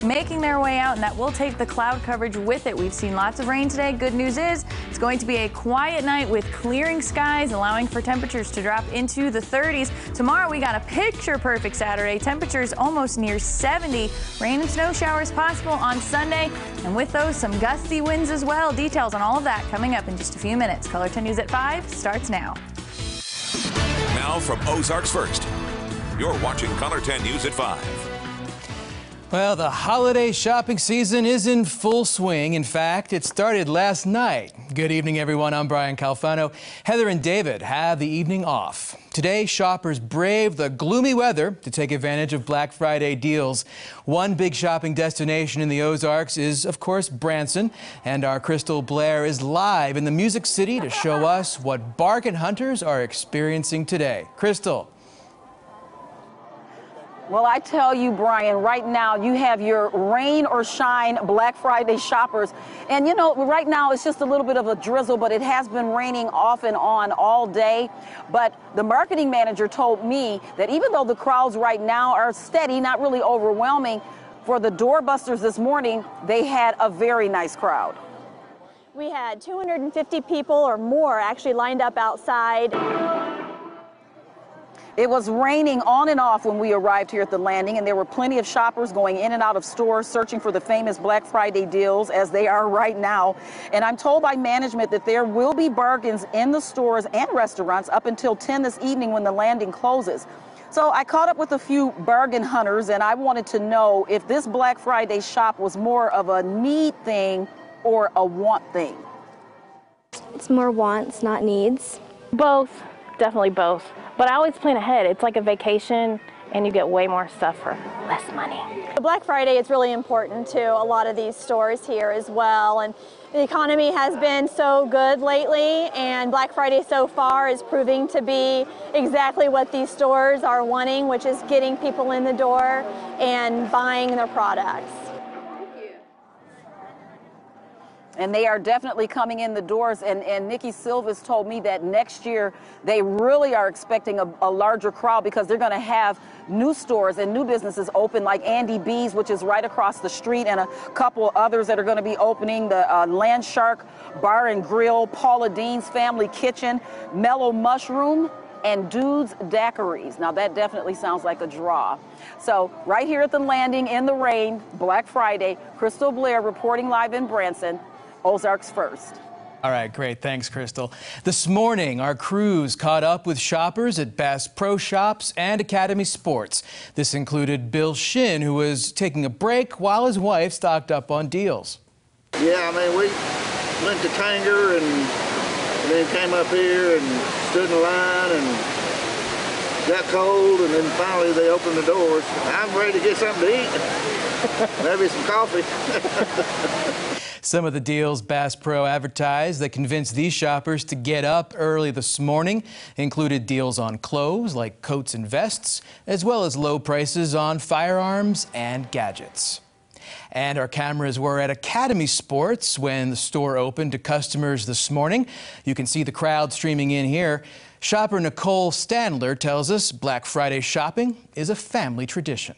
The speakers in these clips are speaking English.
making their way out, and that will take the cloud coverage with it. We've seen lots of rain today. Good news is it's going to be a quiet night with clearing skies, allowing for temperatures to drop into the 30s. Tomorrow we got a picture-perfect Saturday. Temperatures almost near 70. Rain and snow showers possible on Sunday, and with those, some gusty winds as well. Details on all of that coming up in just a few minutes. Color 10 News at 5 starts now. Now from Ozarks First, you're watching Color 10 News at 5. Well, the holiday shopping season is in full swing. In fact, it started last night. Good evening, everyone. I'm Brian Calfano. Heather and David have the evening off. Today, shoppers braved the gloomy weather to take advantage of Black Friday deals. One big shopping destination in the Ozarks is, of course, Branson. And our Crystal Blair is live in the Music City to show us what bargain hunters are experiencing today. Crystal. Well, I tell you, Brian, right now you have your rain or shine Black Friday shoppers. And, you know, right now it's just a little bit of a drizzle, but it has been raining off and on all day. But the marketing manager told me that even though the crowds right now are steady, not really overwhelming, for the doorbusters this morning, they had a very nice crowd. We had 250 people or more actually lined up outside. It was raining on and off when we arrived here at the landing, and there were plenty of shoppers going in and out of stores searching for the famous Black Friday deals, as they are right now. And I'm told by management that there will be bargains in the stores and restaurants up until 10 this evening when the landing closes. So I caught up with a few bargain hunters, and I wanted to know if this Black Friday shop was more of a need thing or a want thing. It's more wants, not needs. Both, definitely both. But I always plan ahead. It's like a vacation, and you get way more stuff for less money. The Black Friday is really important to a lot of these stores here as well. And the economy has been so good lately, and Black Friday so far is proving to be exactly what these stores are wanting, which is getting people in the door and buying their products. And they are definitely coming in the doors. And Nikki Silva's told me that next year they really are expecting a larger crowd because they're going to have new stores and new businesses open, like Andy B's, which is right across the street, and a couple others that are going to be opening, the Land Shark Bar and Grill, Paula Dean's Family Kitchen, Mellow Mushroom, and Dude's Daiquiris. Now that definitely sounds like a draw. So right here at the landing in the rain, Black Friday, Crystal Blair reporting live in Branson. Ozarks First. All right, great. Thanks, Crystal. This morning, our crews caught up with shoppers at Bass Pro Shops and Academy Sports. This included Bill Shin, who was taking a break while his wife stocked up on deals. Yeah, I mean, we went to Tanger and then came up here and stood in line and got cold, and then finally they opened the doors. I'm ready to get something to eat. Maybe some coffee. Some of the deals Bass Pro advertised that convinced these shoppers to get up early this morning included deals on clothes like coats and vests, as well as low prices on firearms and gadgets. And our cameras were at Academy Sports when the store opened to customers this morning. You can see the crowd streaming in here. Shopper Nicole Standler tells us Black Friday shopping is a family tradition.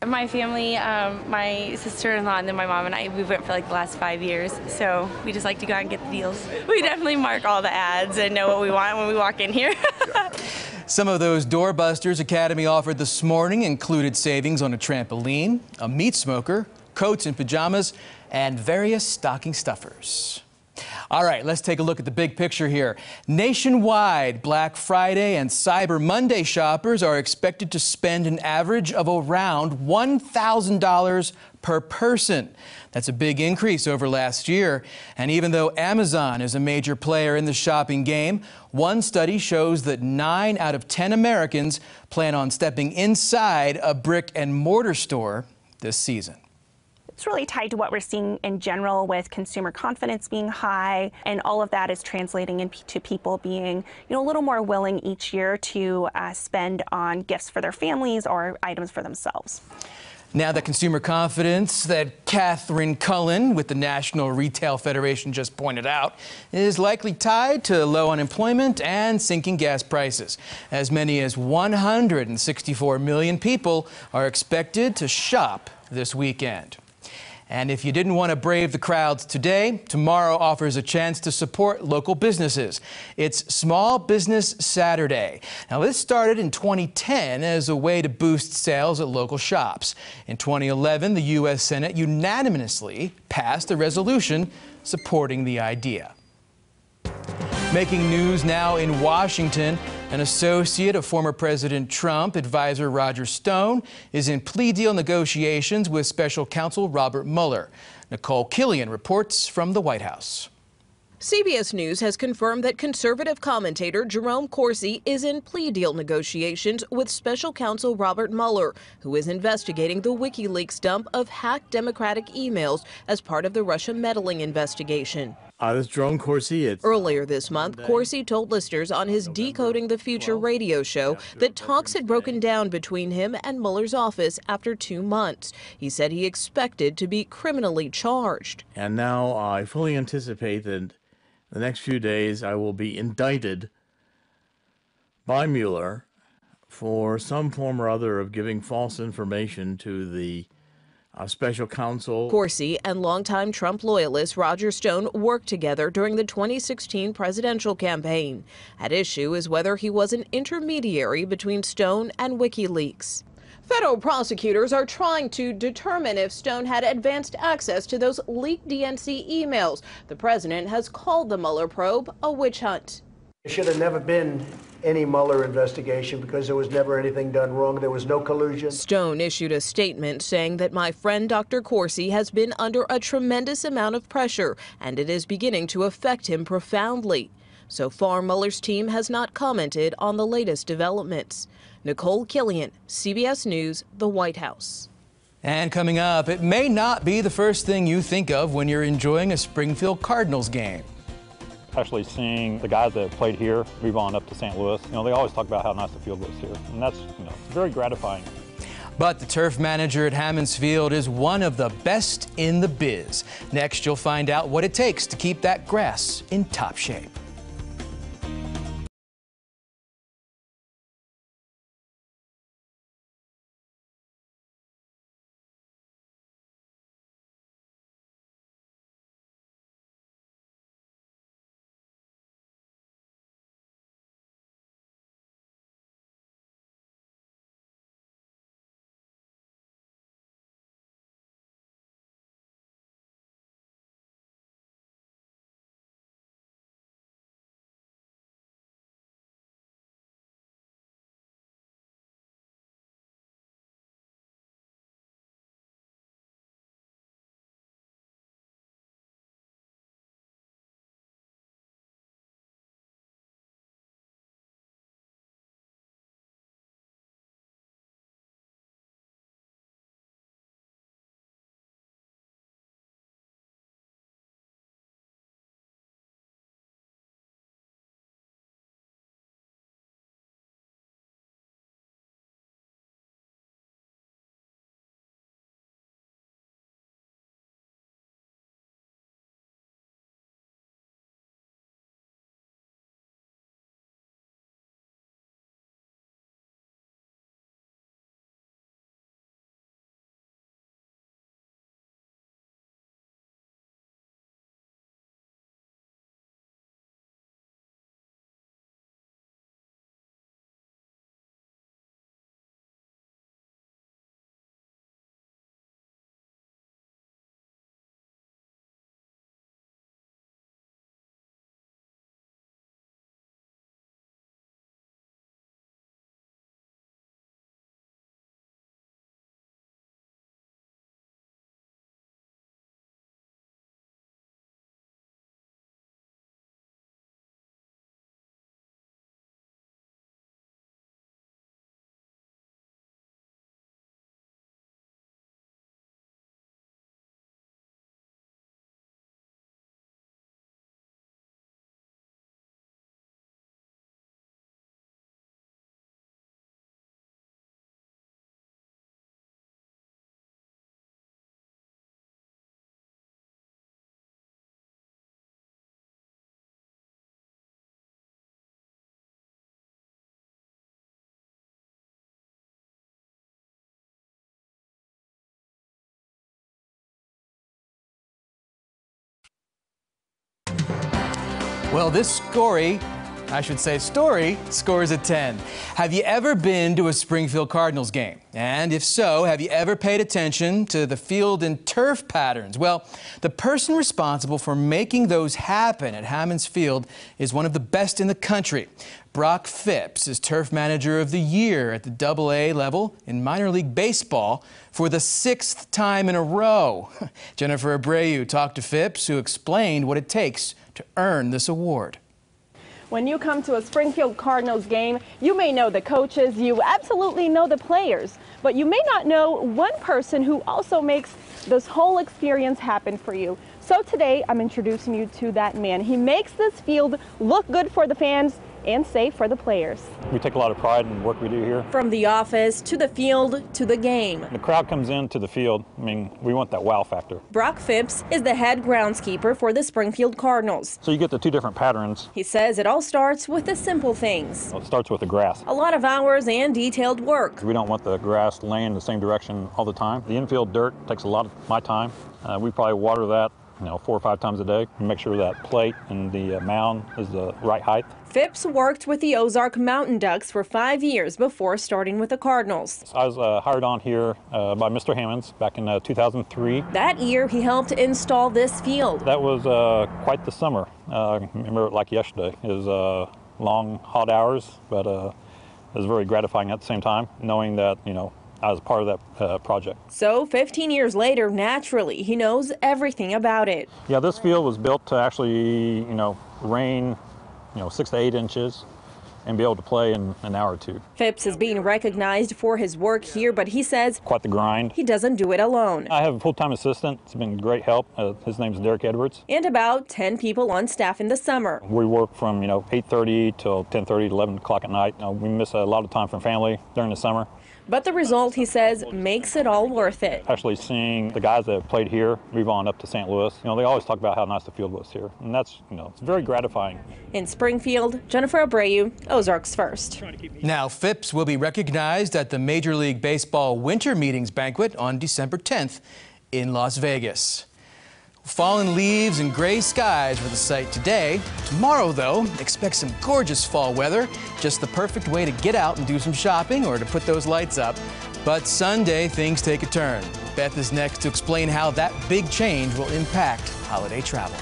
My family, my sister-in-law, and then my mom and I, we went for like the last 5 years, so we just like to go out and get the deals. We definitely mark all the ads and know what we want when we walk in here. Some of those doorbusters Academy offered this morning included savings on a trampoline, a meat smoker, coats and pajamas, and various stocking stuffers. All right, let's take a look at the big picture here. Nationwide, Black Friday and Cyber Monday shoppers are expected to spend an average of around $1,000 per person. That's a big increase over last year. And even though Amazon is a major player in the shopping game, one study shows that 9 out of 10 Americans plan on stepping inside a brick and mortar store this season. It's really tied to what we're seeing in general with consumer confidence being high, and all of that is translating into people being, a little more willing each year to spend on gifts for their families or items for themselves. Now that consumer confidence that Catherine Cullen with the National Retail Federation just pointed out is likely tied to low unemployment and sinking gas prices. As many as 164 million people are expected to shop this weekend. And if you didn't want to brave the crowds today, tomorrow offers a chance to support local businesses. It's Small Business Saturday. Now, this started in 2010 as a way to boost sales at local shops. In 2011, the U.S. Senate unanimously passed a resolution supporting the idea. Making news now in Washington, an associate of former President Trump, advisor Roger Stone, is in plea deal negotiations with special counsel Robert Mueller. Nicole Killian reports from the White House. CBS News has confirmed that conservative commentator Jerome Corsi is in plea deal negotiations with special counsel Robert Mueller, who is investigating the WikiLeaks dump of hacked Democratic emails as part of the Russia meddling investigation. This is Jerome Corsi. Earlier this month, Corsi told listeners on his Decoding the Future radio show that talks had broken down between him and Mueller's office after 2 months. He said he expected to be criminally charged. And now I fully anticipate that the next few days I will be indicted by Mueller for some form or other of giving false information to the special counsel. Corsi and longtime Trump loyalist Roger Stone worked together during the 2016 presidential campaign. At issue is whether he was an intermediary between Stone and WikiLeaks. Federal prosecutors are trying to determine if Stone had advanced access to those leaked DNC emails. The president has called the Mueller probe a witch hunt. There should have never been any Mueller investigation because there was never anything done wrong. There was no collusion. Stone issued a statement saying that my friend Dr. Corsi has been under a tremendous amount of pressure and it is beginning to affect him profoundly. So far, Mueller's team has not commented on the latest developments. Nicole Killian, CBS News, the White House. And coming up, it may not be the first thing you think of when you're enjoying a Springfield Cardinals game. Actually seeing the guys that played here move on up to St. Louis, they always talk about how nice the field was here, and that's, very gratifying. But the turf manager at Hammons Field is one of the best in the biz. Next, you'll find out what it takes to keep that grass in top shape. Well, this story scores a 10. Have you ever been to a Springfield Cardinals game? And if so, have you ever paid attention to the field and turf patterns? Well, the person responsible for making those happen at Hammons Field is one of the best in the country. Brock Phipps is Turf Manager of the Year at the AA level in minor league baseball for the 6th time in a row. Jennifer Abreu talked to Phipps, who explained what it takes to earn this award. When you come to a Springfield Cardinals game, you may know the coaches, you absolutely know the players, but you may not know one person who also makes this whole experience happen for you. So today, I'm introducing you to that man. He makes this field look good for the fans and safe for the players. We take a lot of pride in the work we do here. From the office to the field to the game. The crowd comes into the field. I mean, we want that wow factor. Brock Phipps is the head groundskeeper for the Springfield Cardinals. So you get the two different patterns. He says it all starts with the simple things. Well, it starts with the grass. A lot of hours and detailed work. We don't want the grass laying in the same direction all the time. The infield dirt takes a lot of my time. We probably water that 4 or 5 times a day and make sure that plate and the mound is the right height. Phipps worked with the Ozark Mountain Ducks for 5 years before starting with the Cardinals. I was hired on here by Mr. Hammons back in 2003. That year, he helped install this field. That was quite the summer. I remember it like yesterday. It was long, hot hours, but it was very gratifying at the same time, knowing that, I was part of that project. So 15 years later, naturally, he knows everything about it. Yeah, this field was built to actually, rain, 6 to 8 inches and be able to play in an hour or two. Phipps is being recognized for his work here, but he says quite the grind. He doesn't do it alone. I have a full-time assistant. It's been great help. His name's Derek Edwards. And about 10 people on staff in the summer. We work from 8:30 till 10:30, 11 o'clock at night. We miss a lot of time from family during the summer. But the result, he says, makes it all worth it. Actually seeing the guys that have played here move on up to St. Louis, they always talk about how nice the field was here. And that's, it's very gratifying. In Springfield, Jennifer Abreu, Ozarks First. Now, Phipps will be recognized at the Major League Baseball Winter Meetings Banquet on December 10th in Las Vegas. Fallen leaves and gray skies were the sight today. Tomorrow, though, expect some gorgeous fall weather. Just the perfect way to get out and do some shopping or to put those lights up. But Sunday, things take a turn. Beth is next to explain how that big change will impact holiday travel.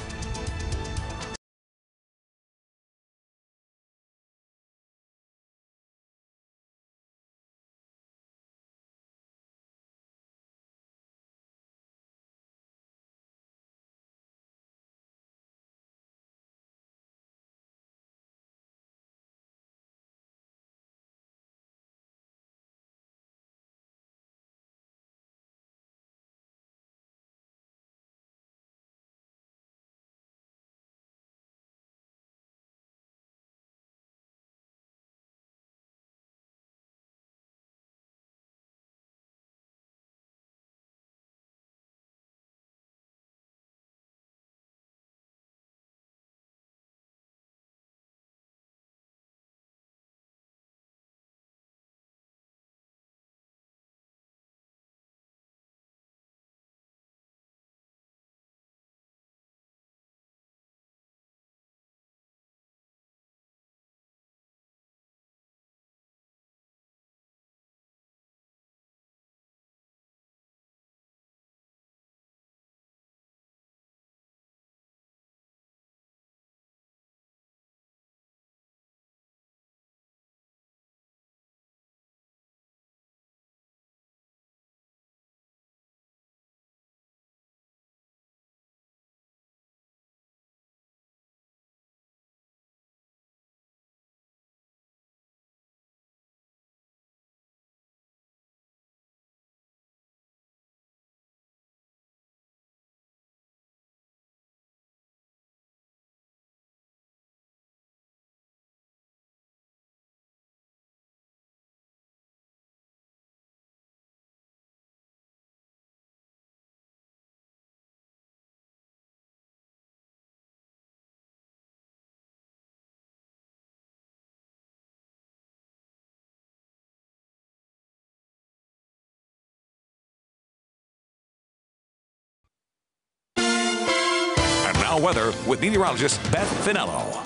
Now weather with meteorologist Beth Finello.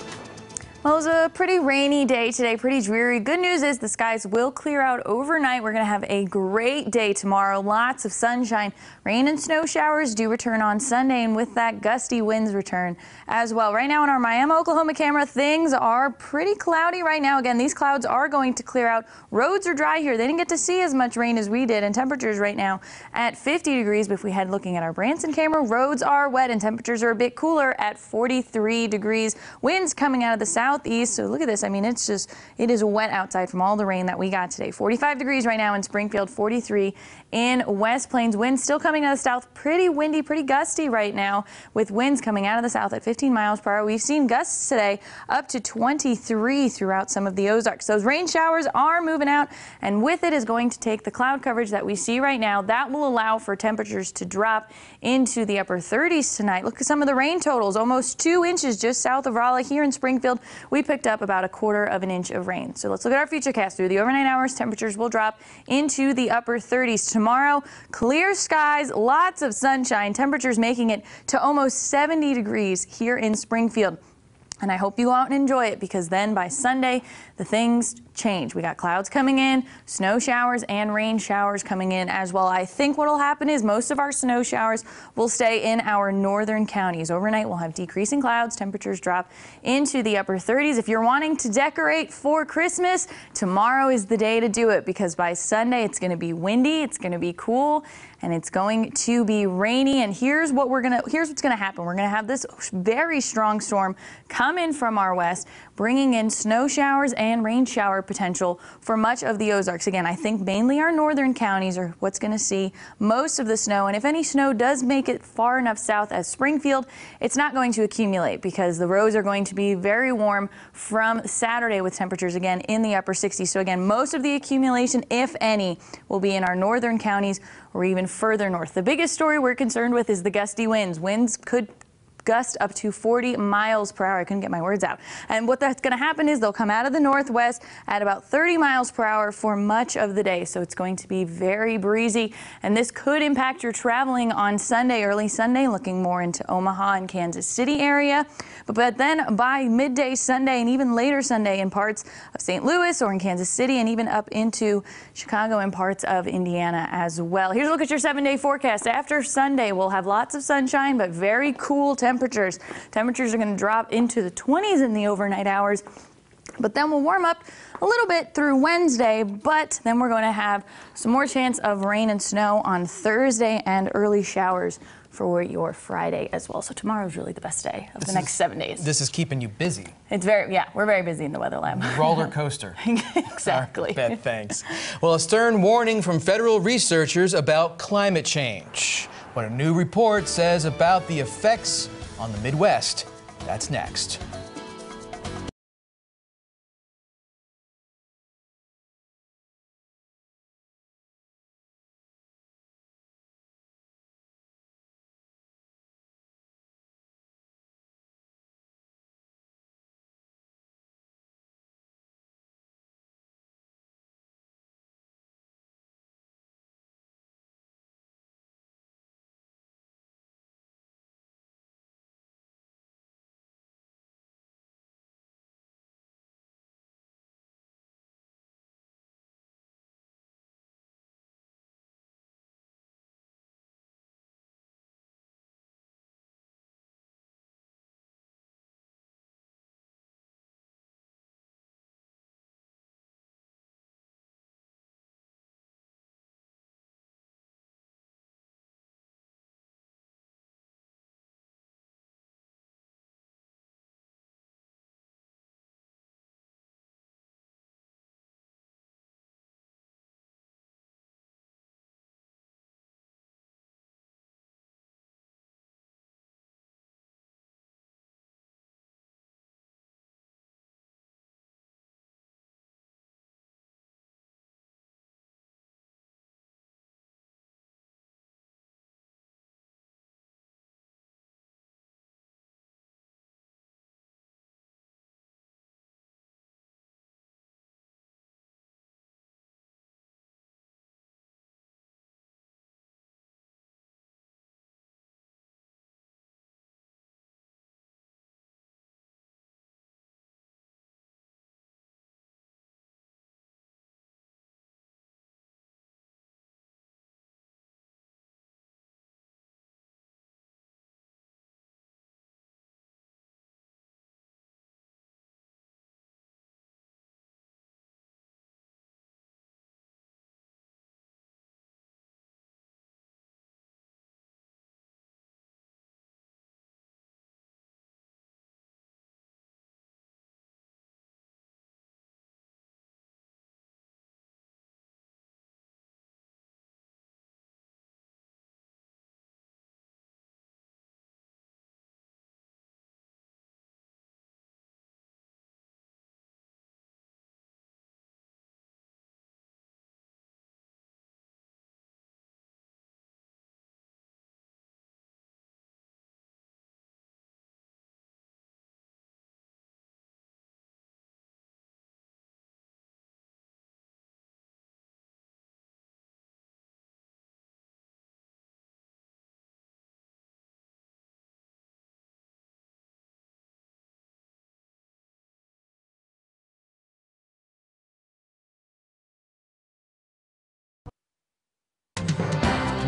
Well, it was a pretty rainy day today, pretty dreary. Good news is the skies will clear out overnight. We're going to have a great day tomorrow. Lots of sunshine. Rain and snow showers do return on Sunday, and with that, gusty winds return as well. Right now on our Miami, Oklahoma camera, things are pretty cloudy right now. Again, these clouds are going to clear out. Roads are dry here. They didn't get to see as much rain as we did, and temperatures right now at 50 degrees. But if we head looking at our Branson camera, roads are wet and temperatures are a bit cooler at 43 degrees. Winds coming out of the southeast. So look at this. I mean, it is wet outside from all the rain that we got today. 45 degrees right now in Springfield, 43 in West Plains. Winds still coming out of the south. Pretty windy, pretty gusty right now with winds coming out of the south at 15 miles per hour. We've seen gusts today up to 23 throughout some of the Ozarks. Those rain showers are moving out, and with it is going to take the cloud coverage that we see right now. That will allow for temperatures to drop into the upper 30s tonight. Look at some of the rain totals. Almost 2 inches just south of Raleigh. Here in Springfield, we picked up about 1/4 of an inch of rain. So let's look at our futurecast. Through the overnight hours, temperatures will drop into the upper 30s. Tomorrow, clear skies, lots of sunshine, temperatures making it to almost 70 degrees here in Springfield. And I hope you go out and enjoy it, because then by Sunday, the things change. We got clouds coming in, snow showers and rain showers coming in as well. I think what will happen is most of our snow showers will stay in our northern counties. Overnight, we'll have decreasing clouds. Temperatures drop into the upper 30s. If you're wanting to decorate for Christmas, tomorrow is the day to do it, because by Sunday, it's going to be windy, it's going to be cool, and it's going to be rainy. And here's what's going to happen. We're going to have this very strong storm come in from our west, bringing in snow showers and rain shower potential for much of the Ozarks. Again, I think mainly our northern counties are what's going to see most of the snow. And if any snow does make it far enough south as Springfield, it's not going to accumulate, because the roads are going to be very warm from Saturday with temperatures again in the upper 60s. So again, most of the accumulation, if any, will be in our northern counties or even further north. The biggest story we're concerned with is the gusty winds. Winds could gust up to 40 miles per hour. I couldn't get my words out. And what that's going to happen is they'll come out of the northwest at about 30 miles per hour for much of the day. So it's going to be very breezy, and this could impact your traveling on Sunday, early Sunday, looking more into Omaha and Kansas City area. But then by midday Sunday and even later Sunday in parts of St. Louis or in Kansas City, and even up into Chicago and parts of Indiana as well. Here's a look at your 7-day forecast. After Sunday, we'll have lots of sunshine, but very cool temperatures. Temperatures are going to drop into the 20s in the overnight hours, but then we'll warm up a little bit through Wednesday, but then we're going to have some more chance of rain and snow on Thursday and early showers for your Friday as well. So tomorrow's really the best day of the next 7 days. This is keeping you busy. It's we're very busy in the weather lab. Roller coaster. Exactly. Beth, thanks. Well, a stern warning from federal researchers about climate change. What a new report says about the effects on the Midwest. That's next.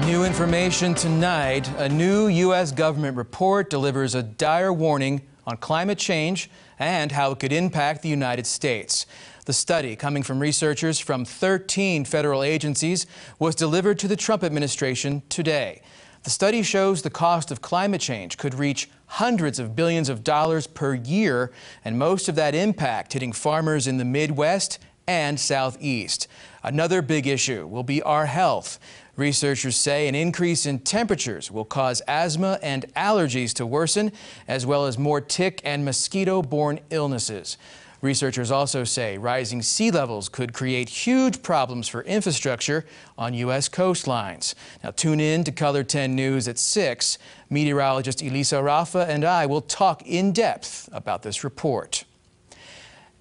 New information tonight. A new U.S. government report delivers a dire warning on climate change and how it could impact the United States. The study, coming from researchers from 13 federal agencies, was delivered to the Trump administration today. The study shows the cost of climate change could reach hundreds of billions of dollars per year, and most of that impact hitting farmers in the Midwest and Southeast. Another big issue will be our health. Researchers say an increase in temperatures will cause asthma and allergies to worsen, as well as more tick and mosquito-borne illnesses. Researchers also say rising sea levels could create huge problems for infrastructure on U.S. coastlines. Now tune in to Color 10 News at 6. Meteorologist Elisa Rafa and I will talk in depth about this report.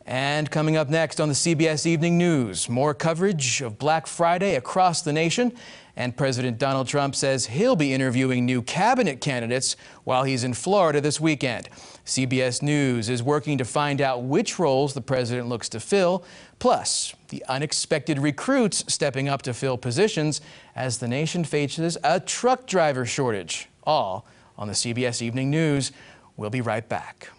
And coming up next on the CBS Evening News, more coverage of Black Friday across the nation. And President Donald Trump says he'll be interviewing new cabinet candidates while he's in Florida this weekend. CBS News is working to find out which roles the president looks to fill, plus the unexpected recruits stepping up to fill positions as the nation faces a truck driver shortage. All on the CBS Evening News. We'll be right back.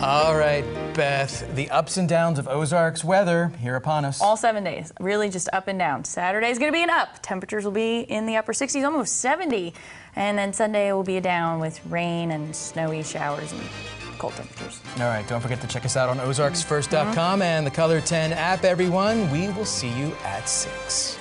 All right, Beth, the ups and downs of Ozarks weather here upon us. All 7 days, really just up and down. Saturday is going to be an up. Temperatures will be in the upper 60s, almost 70. And then Sunday will be a down with rain and snowy showers and cold temperatures. All right, don't forget to check us out on ozarksfirst.com and the Color 10 app, everyone. We will see you at 6.